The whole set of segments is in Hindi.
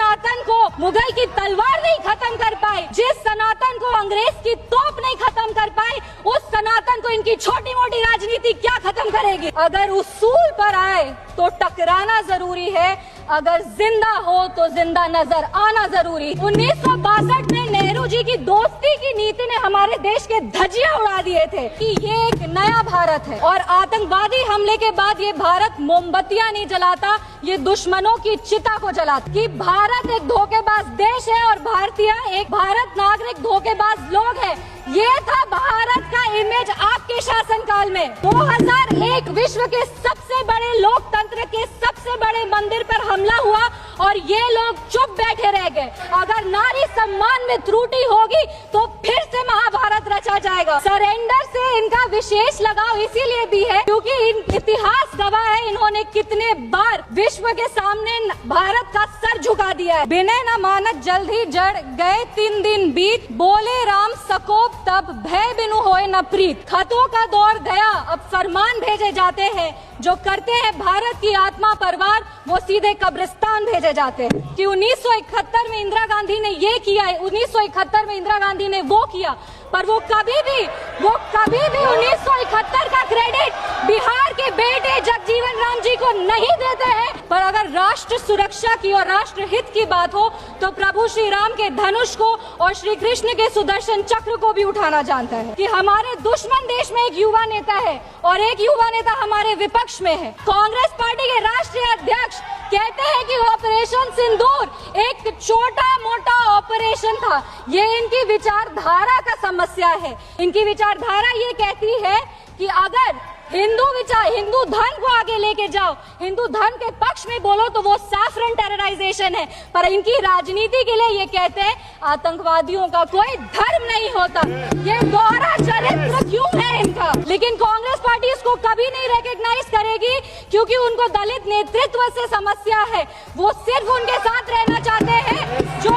सनातन को मुगल की तलवार नहीं खत्म कर पाए, जिस सनातन को अंग्रेज की तोप नहीं खत्म कर पाए, उस सनातन को इनकी छोटी मोटी राजनीति क्या खत्म करेगी। अगर उसूल पर आए तो टकराना जरूरी है, अगर जिंदा हो तो जिंदा नजर आना जरूरी। 1962 में नेहरू जी की दोस्ती की नीति ने हमारे देश के धज्जियां उड़ा दिए थे कि ये एक नया भारत है और आतंकवादी हमले के बाद ये भारत मोमबत्तियां नहीं जलाता, ये दुश्मनों की चिता को जलाता। कि भारत एक धोखेबाज देश है और भारतीय एक भारत नागरिक धोखेबाज लोग हैं। ये था भारत का इमेज आपके शासनकाल में। 2001 विश्व के सबसे बड़े लोकतंत्र के सबसे बड़े मंदिर पर हमला हुआ और ये लोग चुप बैठे रह गए। अगर नारी सम्मान में त्रुटि होगी तो फिर से महाभारत रचा जाएगा। सरेंडर से इनका विशेष लगाव इसीलिए भी है क्योंकि इतिहास गवाह है इन्होंने कितने बार विश्व के सामने भारत का सर झुका दिया है। विनय न मानत जल्द ही जड़ गए 3 दिन बीत, बोले राम सकोप तब भय बिनु होए न प्रीत। खतों का दौर गया अब फरमान भेजे जाते हैं, जो करते हैं भारत की आत्मा परवार वो सीधे कब्रिस्तान भेजे जाते हैं। कि 1971 में इंदिरा गांधी ने ये किया है, 1971 में इंदिरा गांधी ने वो किया, पर वो कभी भी 1971 का क्रेडिट बिहार के बेटे जगजीवन राम जी को नहीं देते हैं। पर अगर राष्ट्र सुरक्षा की और राष्ट्र हित की बात हो तो प्रभु श्री राम के धनुष को और श्री कृष्ण के सुदर्शन चक्र को भी उठाना जानता है। कि हमारे दुश्मन देश में एक युवा नेता है और एक युवा नेता हमारे विपक्ष में है। कांग्रेस पार्टी के राष्ट्रीय अध्यक्ष कहते हैं कि ऑपरेशन सिंदूर एक छोटा मोटा ऑपरेशन था। ये इनकी विचारधारा का समस्या है। इनकी विचारधारा ये कहती है कि अगर हिंदू धर्म को आगे लेके जाओ, हिंदू धर्म के पक्ष में बोलो तो वो सैफरन टेरराइजेशन है। पर इनकी राजनीति के लिए ये कहते हैं आतंकवादियों का कोई धर्म नहीं होता। ये दोहरा चरित्र क्यों है इनका? लेकिन कांग्रेस पार्टी इसको कभी नहीं रिकॉग्नाइज करेगी क्योंकि उनको दलित नेतृत्व से समस्या है। वो सिर्फ उनके साथ रहना चाहते हैं जो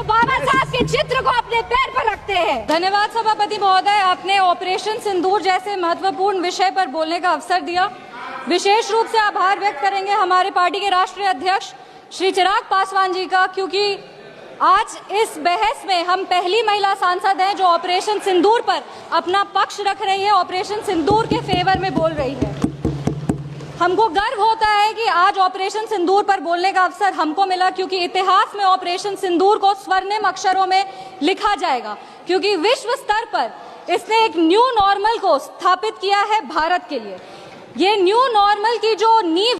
बाबा साहब के चित्र को अपने पैर पर रखते हैं। धन्यवाद सभापति महोदय, आपने ऑपरेशन सिंदूर जैसे महत्वपूर्ण विषय पर बोलने का अवसर दिया। विशेष रूप से आभार व्यक्त करेंगे हमारे पार्टी के राष्ट्रीय अध्यक्ष श्री चिराग पासवान जी का, क्योंकि आज इस बहस में हम पहली महिला सांसद हैं जो ऑपरेशन सिंदूर पर अपना पक्ष रख रही है, ऑपरेशन सिंदूर के फेवर में बोल रही है। हमको गर्व होता है कि आज ऑपरेशन सिंदूर पर बोलने का अवसर हमको मिला, क्योंकि इतिहास में ऑपरेशन सिंदूर को स्वर्णिम अक्षरों में लिखा जाएगा, क्योंकि विश्व स्तर पर इसने एक न्यू नॉर्मल को स्थापित किया है भारत के लिए। ये न्यू नॉर्मल की जो नींव